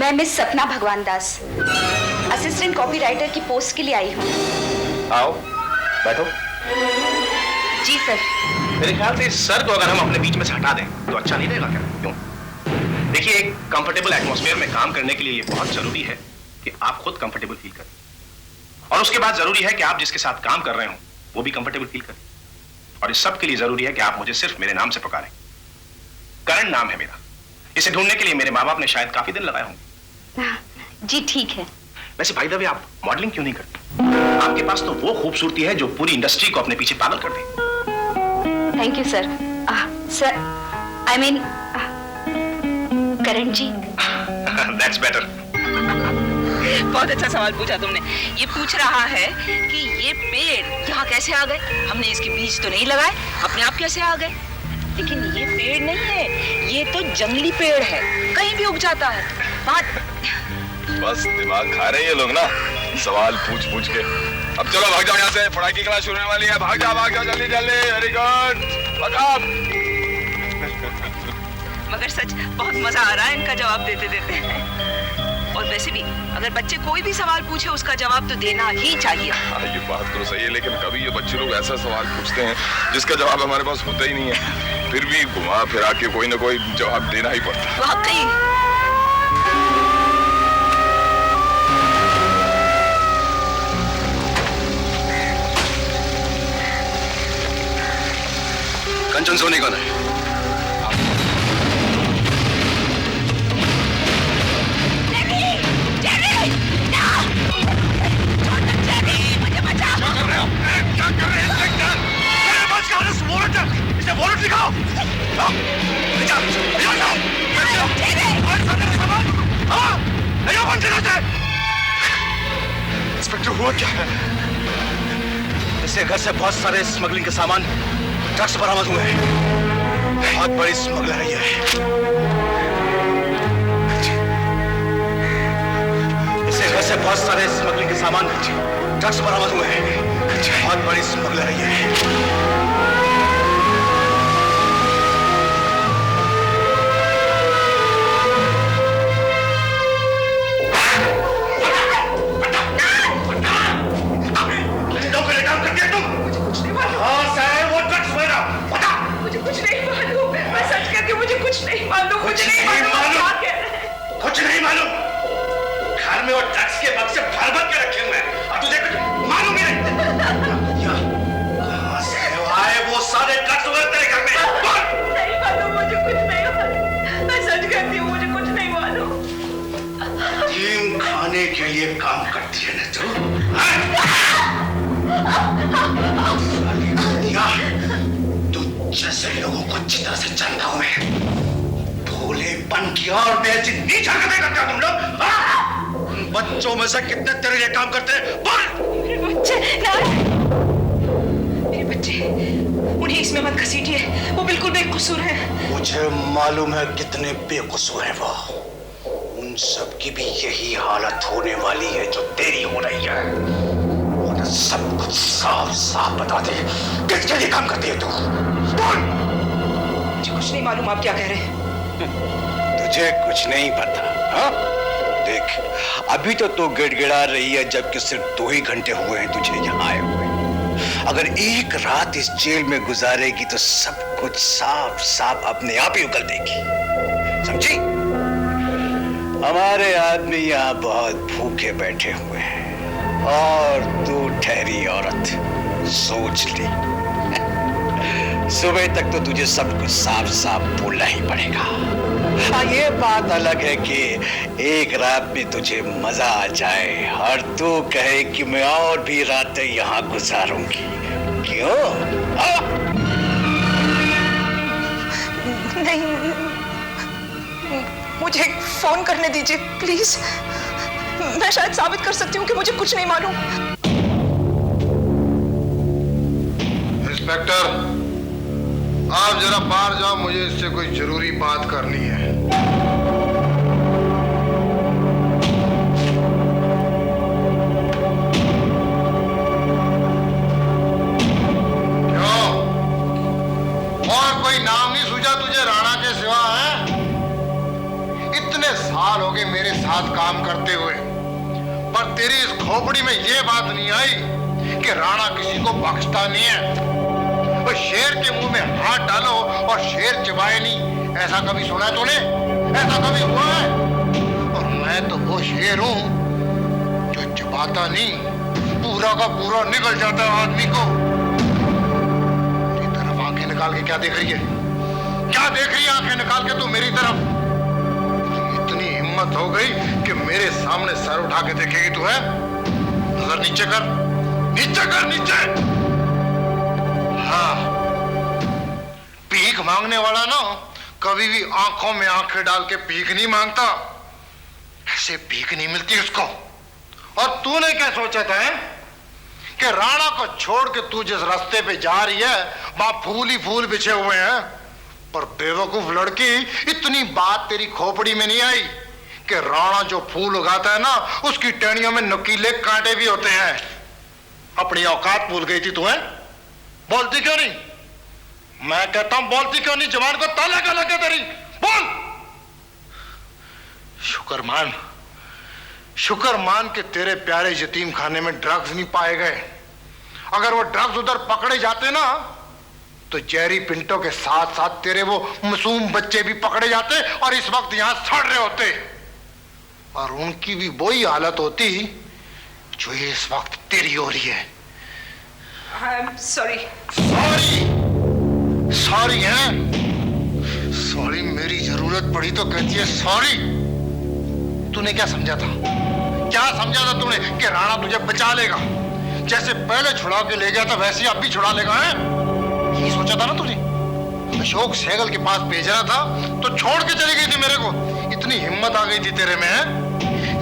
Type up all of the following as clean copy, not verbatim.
मैं मिस सपना भगवान दास असिस्टेंट कॉपीराइटर की पोस्ट के लिए आई हूँ। आओ बैठो। जी सर। मेरे ख्याल से इस सर को अगर हम अपने बीच में से हटा दें तो अच्छा नहीं रहेगा क्या? क्यों? देखिए, एक कंफर्टेबल एटमॉस्फेयर में काम करने के लिए ये बहुत जरूरी है कि आप खुद कंफर्टेबल फील करें, और उसके बाद जरूरी है कि आप जिसके साथ काम कर रहे हो वो भी कंफर्टेबल फील करें, और इस सब के लिए जरूरी है कि आप मुझे सिर्फ मेरे नाम से पुकारें। करण नाम है मेरा। इसे ढूंढने के लिए मेरे माँ बाप ने शायद काफी दिन लगाए होंगे। जी ठीक है। वैसे भाई दवे, आप मॉडलिंग क्यों नहीं करते? आपके पास तो वो खूबसूरती है जो पूरी इंडस्ट्री को अपने पीछे पागल कर दे। Thank you sir. Sir I mean Karan ji. That's better. बहुत अच्छा सवाल पूछा तुमने। ये पूछ रहा है कि ये पेड़ यहाँ कैसे आ गए। हमने इसके बीज तो नहीं लगाए, अपने आप कैसे आ गए। लेकिन ये पेड़ नहीं है, ये तो जंगली पेड़ है, कहीं भी उग जाता है। बस दिमाग खा रहे हैं ये लोग ना, सवाल पूछ पूछ के। अब चलो भाग जाओ यहाँ से, पढ़ाई की क्लास शुरू होने वाली है। भाग जाओ जल्दी जल्दी। वेरी गुड, मगर सच बहुत मजा आ रहा है इनका जवाब देते देते। और वैसे भी अगर बच्चे कोई भी सवाल पूछे उसका जवाब तो देना ही चाहिए। ये बात तो सही है, लेकिन कभी ये बच्चे लोग ऐसा सवाल पूछते हैं जिसका जवाब हमारे पास होता ही नहीं है, फिर भी घुमा फिरा के कोई ना कोई जवाब देना ही पड़ता है। वाकई। कंचन सोनी कौन है? इंस्पेक्टर, हुआ क्या है? इसे घर से बहुत सारे स्मगलिंग के सामान, ड्रग्स बरामद हुए हैं। बहुत बड़ी स्मगलर है ये। इसे घर से बहुत सारे स्मगलिंग के सामान, ड्रग्स बरामद हुए हैं। बहुत बड़ी स्मगलर है ये। कुछ नहीं मालूम। घर में वो ड्रग्स के बक्से भर भर के रखे हुए हैं और तुझे कुछ मालूम ही नहीं। कहां से आए वो सारे ड्रग्स वगैरह तेरे घर में? नहीं मालूम, मुझे कुछ नहीं मालूम। मैं सच कहती हूँ, मुझे कुछ नहीं मालूम। टीम खाने के लिए काम करती है ना तू? तुम जैसे लोगों को अच्छी तरह से जानता हूं मैं। भोलेपन की और बेइज्जती नीच हरकतें करते हो तुम लोग। बच्चों में से कितने तेरे लिए काम करते हैं? बोल। मेरे बच्चे मेरे बच्चे, उन्हें इसमें मत घसीटिए, वो बिल्कुल बेकसूर हैं। मुझे मालूम है कितने बेकसूर हैं वो। उन सब की भी यही हालत होने वाली है जो तेरी हो रही है। और सब कुछ साफ साफ बता दे, किसके लिए काम करती है तू? बोल। मुझे कुछ नहीं मालूम, आप क्या कह रहे हैं? तुझे कुछ नहीं पता? हाँ? देख, अभी तो तू गिड़गिड़ा रही है, जबकि सिर्फ 2 ही घंटे हुए हैं तुझे यहाँ आए हुए। अगर एक रात इस जेल में गुजारेगी तो सब कुछ साफ साफ अपने आप ही उगल देगी, समझी? हमारे आदमी यहाँ बहुत भूखे बैठे हुए हैं और तू ठहरी औरत, सोच ली। सुबह तक तो तुझे सब कुछ साफ साफ बोलना ही पड़ेगा। हाँ, ये बात अलग है कि एक रात में तुझे मजा आ जाए और तू कहे कि मैं और भी रातें यहाँ गुजारूंगी। क्यों? नहीं, मुझे फोन करने दीजिए प्लीज। मैं शायद साबित कर सकती हूँ कि मुझे कुछ नहीं मालूम। इंस्पेक्टर, आप जरा बाहर जाओ, मुझे इससे कोई जरूरी बात करनी है। क्यों? और कोई नाम नहीं सूझा तुझे राणा के सिवा? है इतने साल साल हो गए मेरे साथ काम करते हुए, पर तेरी इस खोपड़ी में ये बात नहीं आई कि राणा किसी को बख्शता नहीं है। और शेर के मुंह में हाथ डालो और शेर चबाए नहीं, ऐसा कभी सुना है तूने? ऐसा कभी हुआ है? और मैं तो वो शेर हूं जो चबाता नहीं, पूरा का पूरा निकल जाता है आदमी को। मेरी तरफ आंखें निकाल के क्या देख रही है? क्या देख रही है आंखें निकाल के तू मेरी तरफ? इतनी हिम्मत हो गई कि मेरे सामने सर उठा के देखेगी तू? है नजर नीचे कर, नीचे कर, नीचे। हाँ, भीख मांगने वाला ना कभी भी आंखों में आंखें डाल के भीख नहीं मांगता। ऐसे भीख नहीं मिलती उसको। और तूने क्या सोचा था कि राणा को छोड़ के तू जिस रास्ते पे जा रही है वहां फूल ही फूल बिछे हुए हैं? पर बेवकूफ लड़की, इतनी बात तेरी खोपड़ी में नहीं आई कि राणा जो फूल उगाता है ना उसकी टहनियों में नुकीले कांटे भी होते हैं। अपनी औकात भूल गई थी तू? है बोलती क्यों नहीं? मैं कहता हूं बोलती क्यों नहीं? जवान को ताला क्या लगे तेरी? बोल। शुक्र मान के तेरे प्यारे यतीम खाने में ड्रग्स नहीं पाए गए। अगर वो ड्रग्स उधर पकड़े जाते ना तो जेरी पिंटो के साथ साथ तेरे वो मासूम बच्चे भी पकड़े जाते और इस वक्त यहां सड़ रहे होते, और उनकी भी वही हालत होती जो ये इस वक्त तेरी हो रही है। सॉरी सॉरी है? सॉरी मेरी जरूरत पड़ी तो कहती है सॉरी? तूने क्या समझा था? क्या समझा था तूने कि राणा तुझे बचा लेगा? जैसे पहले छुड़ा के ले गया था वैसे ही अब भी छुड़ा लेगा? है यही सोचा था ना तूने? अशोक सहगल के पास भेजना था तो छोड़ के चली गई थी मेरे को। इतनी हिम्मत आ गई थी तेरे में? है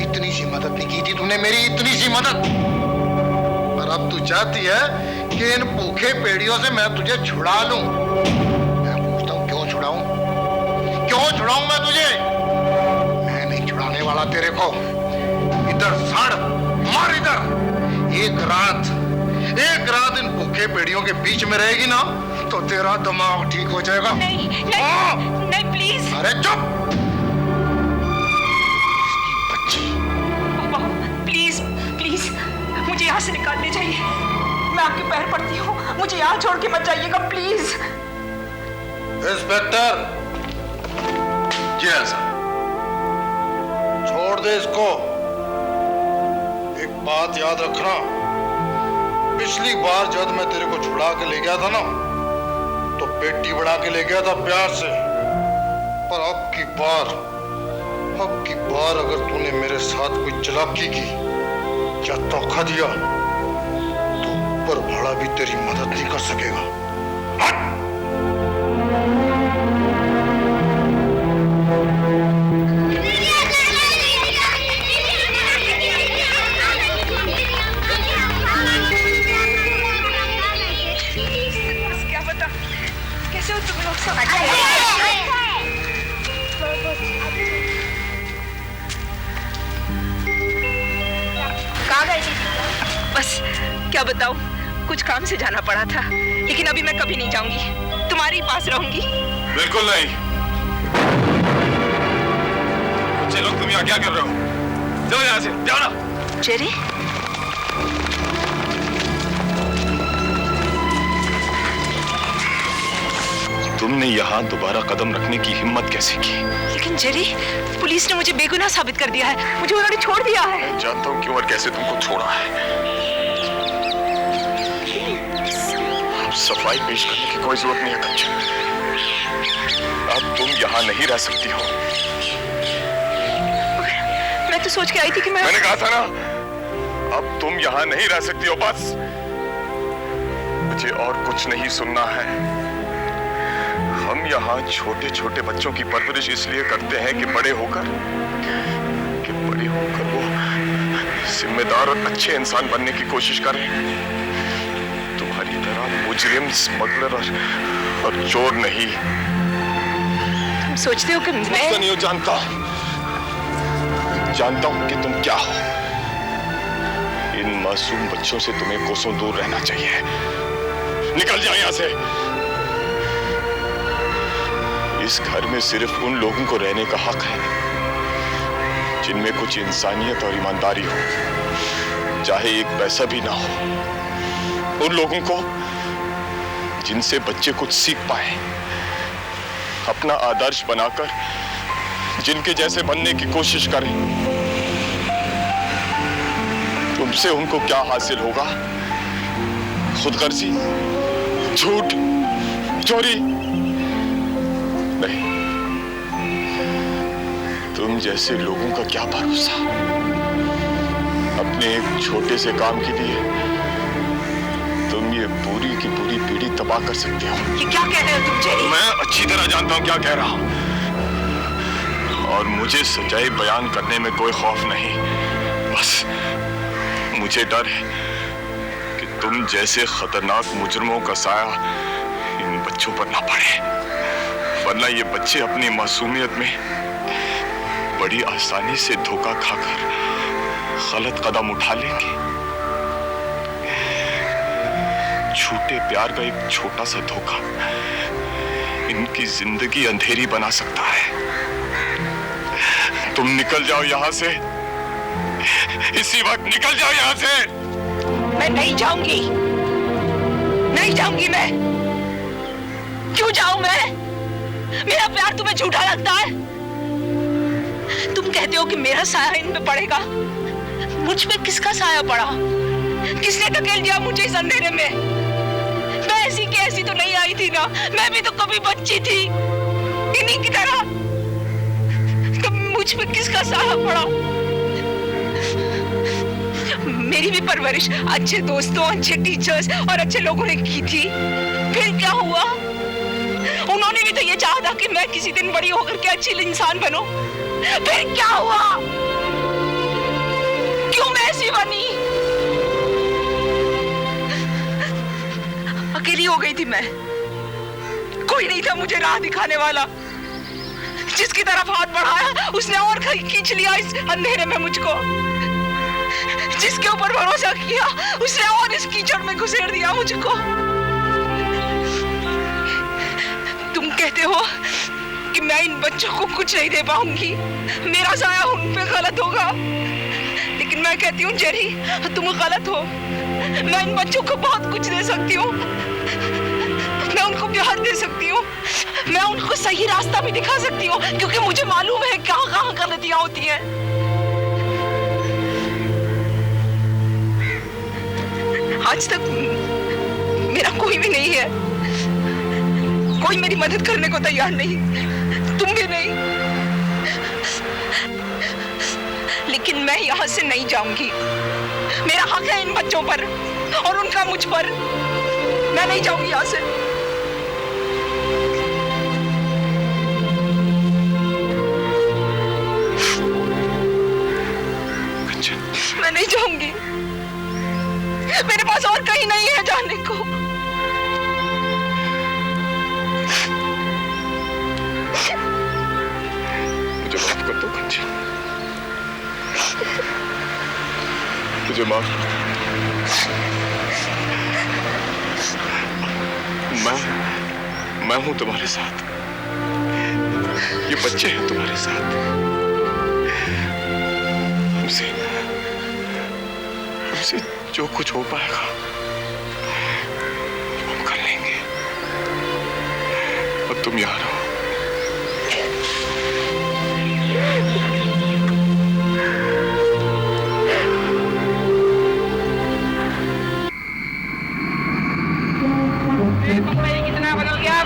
इतनी सी मदद नहीं की थी तूने मेरी, इतनी सी मदद। पर अब तू चाहती है कि इन भूखे पेड़ियों से मैं तुझे छुड़ा लूं। मैं पूछता हूं क्यों छुड़ाऊं? क्यों छुड़ाऊं मैं तुझे? मैं नहीं छुड़ाने वाला तेरे को। इधर सड़ मार, इधर। एक रात इन भूखे पेड़ियों के बीच में रहेगी ना तो तेरा दिमाग ठीक हो जाएगा। नहीं, नहीं, नहीं, प्लीज। अरे चुप। बच्ची, प्लीज प्लीज मुझे यहाँ से निकालने चाहिए। मैं आपके पैर पड़ती हूँ, मुझे यहाँ छोड़ के मत जाइएगा प्लीज। इंस्पेक्टर। जी हाँ सर। छोड़ दे इसको। एक बात याद रखना, पिछली बार जब मैं तेरे को छुड़ा के ले गया था ना तो पेटी बढ़ा के ले गया था प्यार से, पर अब की बार अगर तूने मेरे साथ कोई चालाकी की या धोखा दिया तो ऊपर भाड़ा भी तेरी मदद नहीं कर सकेगा। हट! बस क्या बताऊं, कुछ काम से जाना पड़ा था, लेकिन अभी मैं कभी नहीं जाऊंगी, तुम्हारे ही पास रहूंगी। बिल्कुल नहीं। बच्चे लोग तुम यहाँ क्या कर रहे हो? जाओ यहाँ से, जाओ ना। जेरी, तुमने यहाँ दोबारा कदम रखने की हिम्मत कैसे की? लेकिन जेरी, पुलिस ने मुझे बेगुनाह साबित कर दिया है, मुझे उन्होंने छोड़ दिया है। मैं जानता हूँ क्यों और कैसे तुमको छोड़ा है। अब सफाई पेश करने की कोई जरूरत नहीं है कंचन। अब तुम यहाँ नहीं रह सकती हो। मैं तो सोच के आई थी कि मैंने कहा था ना, अब तुम यहाँ नहीं रह सकती हो। बस मुझे और कुछ नहीं सुनना है। हम यहाँ छोटे छोटे बच्चों की परवरिश इसलिए करते हैं कि बड़े होकर वो जिम्मेदार और अच्छे इंसान बनने की कोशिश करें। तुम्हारी तरह मुजरिम, स्मगलर और चोर नहीं। तुम सोचते हो कि मैं तो नहीं जानता हूं कि तुम क्या हो। इन मासूम बच्चों से तुम्हें कोसों दूर रहना चाहिए। निकल जाओ यहाँ से। इस घर में सिर्फ उन लोगों को रहने का हक है जिनमें कुछ इंसानियत और ईमानदारी हो, चाहे एक पैसा भी ना हो। उन लोगों को जिनसे बच्चे कुछ सीख पाए, अपना आदर्श बनाकर जिनके जैसे बनने की कोशिश करें। तुमसे उनको क्या हासिल होगा? खुदगर्जी, झूठ, चोरी? नहीं, तुम जैसे लोगों का क्या भरोसा। अपने एक छोटे से काम के लिए तुम ये पूरी की पूरी पीढ़ी तबाह कर सकते हो। ये क्या कह रहे हो तुम जेरी? मैं अच्छी तरह जानता हूं क्या कह रहा हूं, और मुझे सच्चाई बयान करने में कोई खौफ नहीं। बस मुझे डर है कि तुम जैसे खतरनाक मुजरिमों का साया इन बच्चों पर ना पड़े, वरना ये बच्चे अपनी मासूमियत में बड़ी आसानी से धोखा खाकर गलत कदम उठा लेंगे। झूठे प्यार का एक छोटा सा धोखा इनकी जिंदगी अंधेरी बना सकता है। तुम निकल जाओ यहां से, इसी वक्त निकल जाओ यहां से। मैं नहीं जाऊंगी, नहीं जाऊंगी मैं। क्यों जाऊं मैं? मेरा प्यार तुम्हें झूठा लगता है? तुम कहते हो कि मेरा साया इन पे पड़ेगा। मुझ पे किसका साया पड़ा? किसने धकेल दिया मुझे इस अंधेरे में? मैं ऐसी की ऐसी तो नहीं आई थी ना, मैं भी तो कभी बच्ची थी इन्हीं की तरह। तो मुझ पे किसका साया पड़ा? मेरी भी परवरिश अच्छे दोस्तों, अच्छे टीचर्स और अच्छे लोगों ने की थी। फिर क्या हुआ? उन्होंने भी तो ये चाहा था कि मैं किसी दिन बड़ी होकर के अच्छी इंसान बनूं। फिर क्या हुआ? क्यों मैं ऐसी बनी? अकेली हो गई थी मैं, कोई नहीं था मुझे राह दिखाने वाला। जिसकी तरफ हाथ बढ़ाया उसने और खींच लिया इस अंधेरे में मुझको। जिसके ऊपर भरोसा किया उसने और इस कीचड़ में घुसेड़ दिया मुझको। तुम कहते हो कि मैं इन बच्चों को कुछ नहीं दे पाऊंगी, मेरा साया उन पे गलत होगा। लेकिन मैं कहती हूँ जेरी, तुम गलत हो। मैं इन बच्चों को बहुत कुछ दे सकती हूँ। मैं उनको प्यार दे सकती हूँ, मैं उनको सही रास्ता भी दिखा सकती हूँ, क्योंकि मुझे मालूम है कहाँ गलतियां होती हैं। आज तक मेरा कोई भी नहीं है, कोई मेरी मदद करने को तैयार नहीं, तुम भी नहीं। लेकिन मैं यहाँ से नहीं जाऊंगी। मेरा हक है इन बच्चों पर और उनका मुझ पर। मैं नहीं जाऊंगी यहाँ से। मैं नहीं जाऊंगी, मेरे पास और कहीं नहीं है जाने को। मुझे माफ कर दो कंचन, मुझे माफ कर दो। मैं हूं तुम्हारे साथ, ये बच्चे हैं तुम्हारे साथ। हमसे जो कुछ हो पाएगा हम कर लेंगे। अब तुम यहाँ रहो। कितना बदल गया है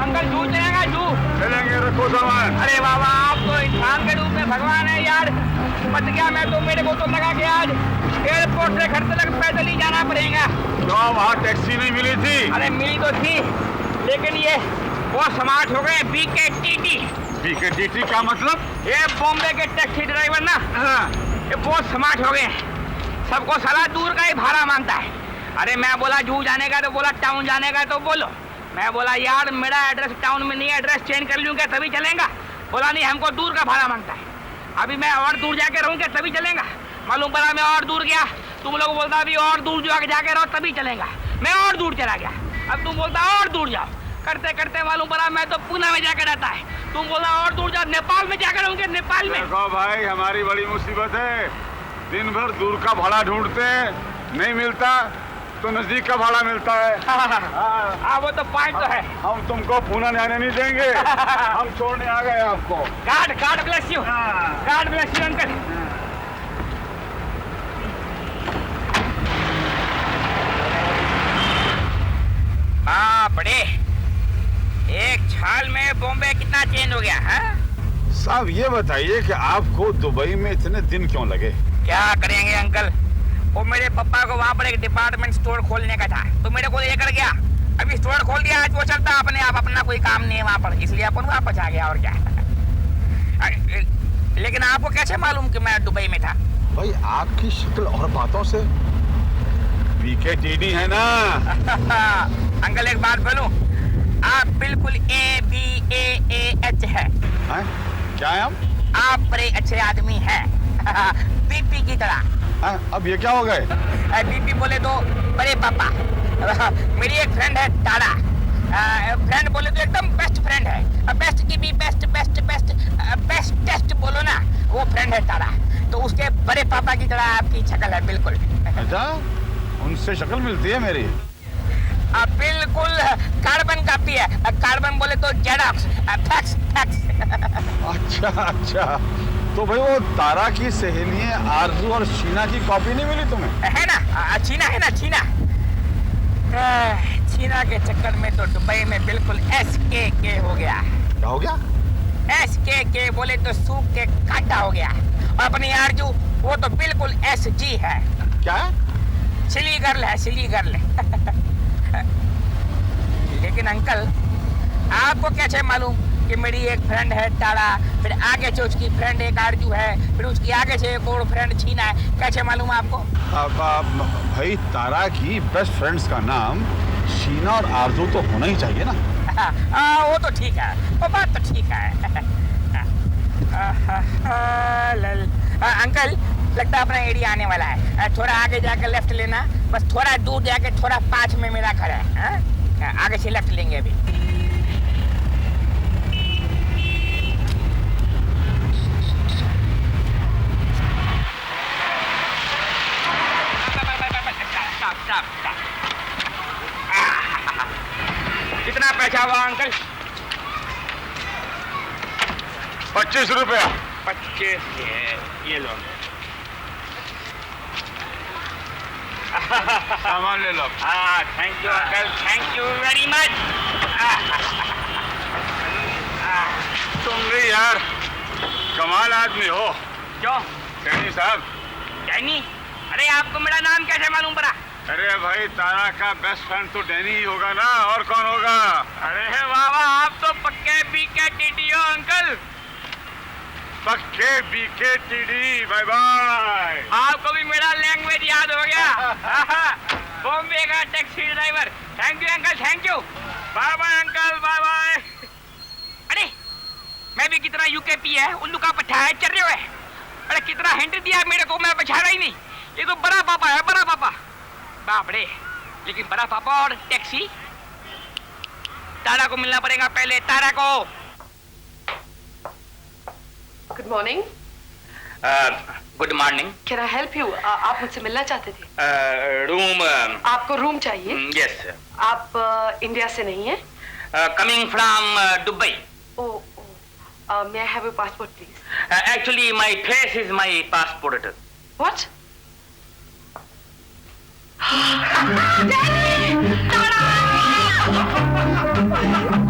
अंकल जू चलेगा? जू चलेंगे, रखो सामान। अरे बाबा, आप तो इंसान के रूप में भगवान है यार। मत गया मैं तो, मेरे को तो लगा कि आज एयरपोर्ट से घर तक पैदल ही जाना पड़ेगा। क्यों, वहाँ टैक्सी नहीं मिली थी? अरे मिली तो थी, लेकिन ये बहुत स्मार्ट हो गए। BKTT। BKTT का मतलब? ये बॉम्बे के टैक्सी ड्राइवर ना, ये बहुत स्मार्ट हो गए। सबको साला दूर का ही भाड़ा मांगता है। अरे मैं बोला जू जाने का, तो बोला टाउन जाने का, तो बोलो। मैं बोला यार मेरा एड्रेस टाउन में नहीं है, एड्रेस चेंज कर लूँ क्या तभी चलेगा? बोला नहीं, हमको दूर का भाड़ा मांगता है। अभी मैं और दूर जाके रहूँ क्या तभी चलेगा? मालूम पड़ा मैं और दूर गया, तुम लोग बोलता अभी और दूर जाके रहो तभी चलेगा। मैं और दूर चला गया, अब तुम बोलता और दूर जाओ। करते करते मालूम पड़ा मैं तो पूना में जाकर रहता है। तुम बोला और दूर जा, नेपाल में जाकर होंगे, नेपाल में। देखो भाई, हमारी बड़ी मुसीबत है। दिन भर दूर का भाड़ा ढूंढते हैं, नहीं मिलता तो नजदीक का भाड़ा मिलता है। हाँ, वो तो पॉइंट तो है। हम तुमको पूना जाने नहीं देंगे। हम छोड़ने आ गए आपको। God bless you, God bless you uncle. बड़े एक साल में बॉम्बे कितना चेंज हो गया है? साहब ये बताइए कि आपको दुबई में इतने दिन क्यों लगे? क्या करेंगे अंकल, वो मेरे पापा को वहाँ पर एक डिपार्टमेंट स्टोर खोलने का था, तो मेरे को लेकर गया। अभी स्टोर खोल दिया, आज वो चलता अपने आप, अपना कोई काम नहीं है वहाँ पर, इसलिए अपन वापस आ गया। और क्या लेकिन आपको कैसे मालूम कि मैं दुबई में था? भाई आपकी शक्ल और बातों से BKTD है ना। अंकल एक बात बोलूं, आप बिल्कुल ABAAH है। क्या है आप बड़े अच्छे आदमी हैं। बीपी की तरह। अब ये क्या हो गए? बीपी बोले तो बड़े पापा। मेरी एक फ्रेंड है तारा, फ्रेंड बोले तो एकदम बेस्ट फ्रेंड है। बेस्ट की भी best best best best test बोलो ना, वो फ्रेंड है तारा। तो उसके बड़े पापा की तरह आपकी शक्ल है बिल्कुल। अच्छा, उनसे शक्ल मिलती है मेरी? बिल्कुल कार्बन कॉपी है। कार्बन बोले तो जेरॉक्स, फैक्स फैक्स। अच्छा, तो भाई वो तारा की सहेलियां आरजू और शीना की कॉपी नहीं मिली तुम्हें? है ना, चीना है ना, चीना के चक्कर में तो दुबई में बिल्कुल SKK हो गया। क्या हो गया? SKK बोले तो सूख के काटा हो गया। और अपनी आरजू वो तो बिल्कुल SG है। क्या है? सिली गर्ल है, सिली गर्ल। लेकिन अंकल आपको कैसे मालूम कि मेरी एक फ्रेंड है तारा, फिर आगे से उसकी फ्रेंड एक आरजू है, फिर उसकी आगे से एक और फ्रेंड छीना है? कैसे मालूम आपको? भाई तारा की बेस्ट फ्रेंड्स का नाम शीना और आरजू तो होना ही चाहिए ना। वो तो ठीक है, वो बात तो ठीक है। अंकल लगता है अपना एरिया आने वाला है, थोड़ा आगे जाकर लेफ्ट लेना, बस थोड़ा दूर जाके थोड़ा पास में मेरा घर है। आगे से लेफ्ट लेंगे अभी। कितना पैसा हुआ अंकल? 25 रुपया। 25 ये लो। सामान ले लो। Thank you uncle, thank you very much. तुम भी यार कमाल आदमी हो। क्यों? डैनी साहब। डैनी? अरे आपको मेरा नाम कैसे मालूम पड़ा? अरे भाई तारा का बेस्ट फ्रेंड तो डैनी ही होगा ना, और कौन होगा? अरे वाह, आप तो पक्के BKTD हो अंकल। पक्के BKTD, बाय बाय। आपको भी मेरा लैंग्वेज याद हो गया। बॉम्बे का taxi driver. Thank you uncle, thank you. Bye bye uncle, bye bye. अरे मैं भी कितना UKP है, उल्लू का पट्टा है, चल रहे हो। अरे कितना हिंट दिया मेरे को, मैं पछाड़ा ही नहीं। ये तो बड़ा पापा है, बड़ा पापा। बाप रे, लेकिन बड़ा पापा और टैक्सी। तारा को मिलना पड़ेगा पहले, तारा को। Good morning. Good morning. Can I help you? आप मुझसे मिलना चाहते थे? रूम। आपको रूम चाहिए? यस। आप इंडिया से नहीं है? Coming from Dubai. Oh, may I have your passport please? Actually my face is my passport. What?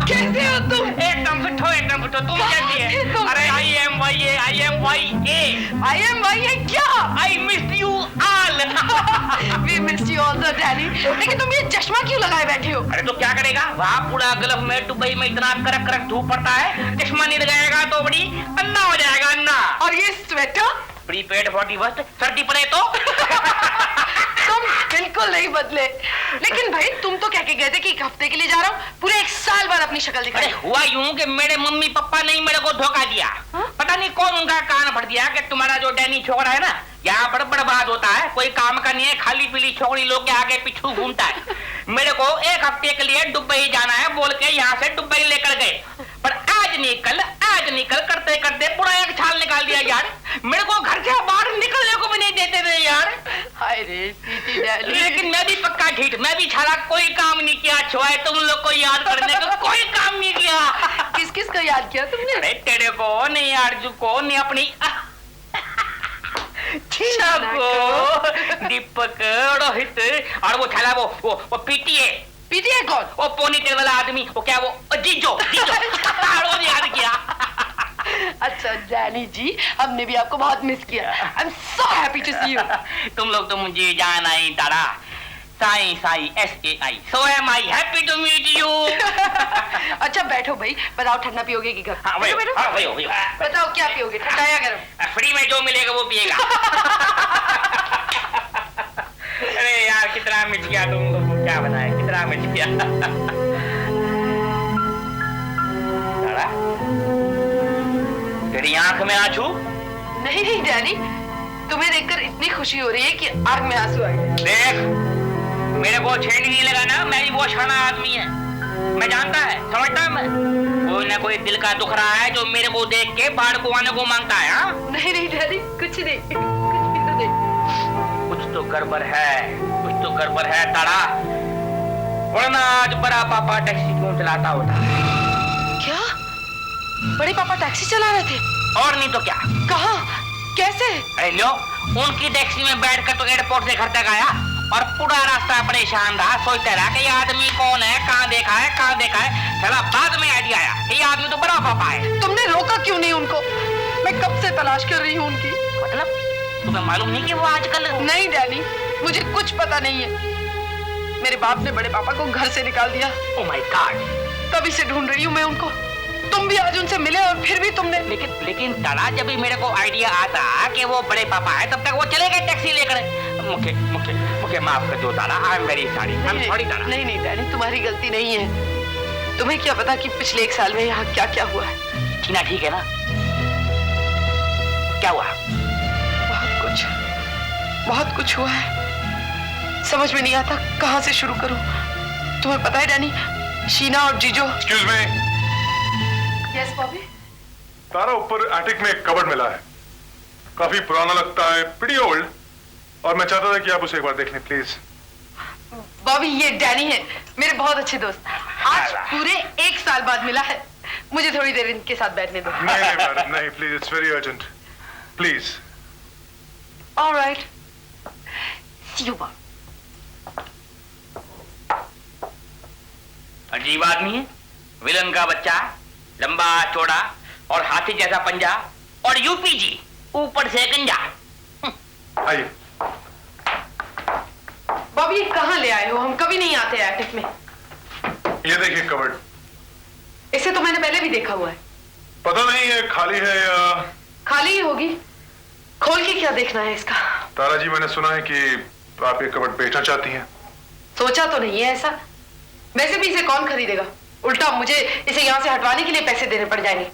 कैसे हो तुम? एकदम फिटो तुम कैसी है? अरे I am YA क्या? I missed you all। We missed you also, Daddy। लेकिन तुम ये चश्मा क्यों लगाए बैठे हो? अरे तो क्या करेगा, वहाँ पूरा गल्फ में दुबई में इतना कड़क कड़क धूप पड़ता है, चश्मा नहीं लगाएगा तो बड़ी अन्ना हो जाएगा, अन्ना। और ये स्वेटर? प्रीपेड 40 सर्दी पड़े तो। तुम बिल्कुल नहीं बदले। लेकिन भाई तुम तो कह के गए थे कि 1 हफ्ते के लिए जा रहा हूँ, पूरे 1 साल बाद अपनी शक्ल दिखाई। अरे हुआ यूं कि मेरे मम्मी पापा ने मेरे को धोखा दिया। पता नहीं कौन उनका कान भर दिया कि तुम्हारा जो डैनी छोकरा है ना, यहाँ पर बर्बाद होता है, कोई काम का नहीं है, खाली पीली छोकरी लोग के आगे पीछू घूमता है। मेरे को 1 हफ्ते के लिए दुबई जाना है बोल के यहाँ से दुबई लेकर गए, पर आज निकल करते करते पूरा 1 साल निकाल दिया यार। मेरे को घर से बाहर निकलने को भी नहीं देते थे यार। हाय रे स्वीटी डैडी। लेकिन मैं भी पक्का ढीठ, मैं भी छाड़ा, कोई काम नहीं किया, छुआए तुम लोग को याद करने को कोई काम नहीं किया। किस किस को याद किया तुमने? अरे तेरे को नहीं, आरजू को नहीं, अपनी छीना को, दीपक, रोहित और वो छाला वो पीटीए कौन? वो पोनी टेल वाला आदमी, वो क्या वो जीजो याद किया। अच्छा डैनी जी, हमने भी आपको बहुत मिस किया। I am so happy to see you. तुम लोग तो मुझे जाना ही तारा। Sai SAI, so am I happy to meet you। अच्छा बैठो भाई, बताओ ठंडा पियोगे कि गर्म? हाँ भाई, बताओ क्या पियोगे, ठंडा या गर्म? फ्री में जो मिलेगा वो पिएगा। अरे यार कितना मिट गया तुम लोग को, क्या बनाया, कितना मिट गया। तेरी आंख में आंसू? नहीं डैडी, तुम्हें देखकर इतनी खुशी हो रही है कि आंख में आंसू आ गए। देख, मेरे को छेड़ नहीं लगा ना, मैं भी वो शाना आदमी है, मैं जानता है, समझता है मैं। कोई ना कोई दिल का दुख रहा है जो मेरे को देख के बाढ़ को आने को मांगता है। हाँ नहीं डैडी, कुछ नहीं, कुछ भी तो नहीं। कुछ तो गड़बड़ है तारा, वरना आज बड़ा पापा टैक्सी क्यों चलाता होता। क्या बड़े पापा टैक्सी चला रहे थे? और नहीं तो क्या। कहाँ, कैसे? अरे लो, उनकी टैक्सी में बैठकर तो एयरपोर्ट से घर तक आया और पूरा रास्ता परेशान रहा, सोचता रहा कि ये आदमी कौन है, कहाँ देखा है। चला बाद में आइडिया आया कि ये आदमी तो बड़ा पापा है। तुमने रोका क्यों नहीं उनको? मैं कब से तलाश कर रही हूँ उनकी। मतलब तुम्हें मालूम नहीं कि वो आजकल? नहीं डैडी, मुझे कुछ पता नहीं है। मेरे बाप ने बड़े पापा को घर से निकाल दिया। Oh my God. तभी से ढूंढ रही हूँ मैं उनको। तुम भी आज उनसे मिले और फिर भी तुमने। लेकिन तारा, जब भी मेरे को आइडिया आता कि वो बड़े पापा है, तब तक वो चले गए टैक्सी लेकर। मुझे माफ कर दो तारा, आई एम वेरी सॉरी। तारा। नहीं डैडी, तुम्हारी गलती नहीं है। तुम्हें क्या पता कि पिछले 1 साल में यहाँ क्या क्या हुआ है। टीना ठीक है ना? क्या हुआ? बहुत कुछ हुआ है, समझ में नहीं आता कहाँ से शुरू करूं। तुम्हें पता है डैनी, शीना और Jijo. Excuse me. Yes Bobby. Tara, ऊपर एटिक में एक कबर्ड मिला है, काफी पुराना लगता है, प्रीटी ओल्ड, और मैं चाहता था कि आप उसे एक बार देख लें प्लीज। बॉबी, ये डैनी है, मेरे बहुत अच्छे दोस्त। आज पूरे 1 साल बाद मिला है। मुझे थोड़ी देर इनके साथ बैठने दो। नहीं please, it's very urgent, please. Alright, see you Bob. अजीब आदमी है, विलन का बच्चा, लंबा चौड़ा और हाथी जैसा पंजा, और यूपीजी ऊपर से गंजा। आइए। बॉबी, ये कहाँ ले आए हो? हम कभी नहीं आते एटिक में। ये देखिए कबर्ड। इसे तो मैंने पहले भी देखा हुआ है। पता नहीं है खाली है या खाली ही होगी। खोल के क्या देखना है इसका? तारा जी, मैंने सुना है कि आप ये कबर्ड बेचना चाहती हैं। सोचा तो नहीं है ऐसा। वैसे भी इसे कौन खरीदेगा? उल्टा मुझे इसे यहाँ से हटवाने के लिए पैसे देने पड़ जाएंगे।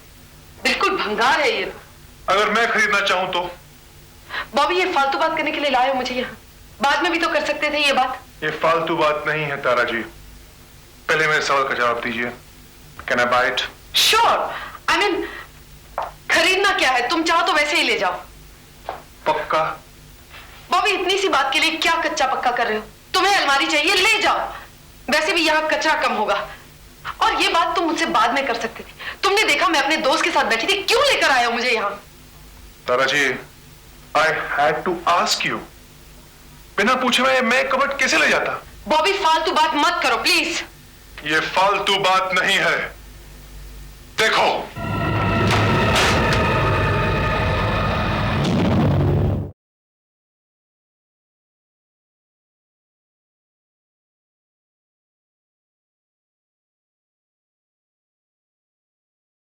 बिल्कुल भंगार है ये तो। अगर मैं खरीदना चाहूं तो? बॉबी, ये फालतू बात करने के लिए लाए हो मुझे यहाँ? बाद में भी तो कर सकते थे ये बात। ये फालतू बात नहीं है तारा जी, पहले मेरे सवाल का जवाब दीजिए। Can I buy it? Sure. I mean, खरीदना क्या है? तुम चाहो तो वैसे ही ले जाओ। पक्का? बॉबी, इतनी सी बात के लिए क्या कच्चा पक्का कर रहे हो? तुम्हें अलमारी चाहिए, ले जाओ। वैसे भी यहाँ कचरा कम होगा। और ये बात तुम मुझसे बाद में कर सकते थे। तुमने देखा मैं अपने दोस्त के साथ बैठी थी, क्यों लेकर आए हो मुझे यहाँ? Tara ji, I had to ask you. बिना पूछे मैं कबर्ड कैसे ले जाता? बॉबी, फालतू बात मत करो प्लीज। ये फालतू बात नहीं है। देखो,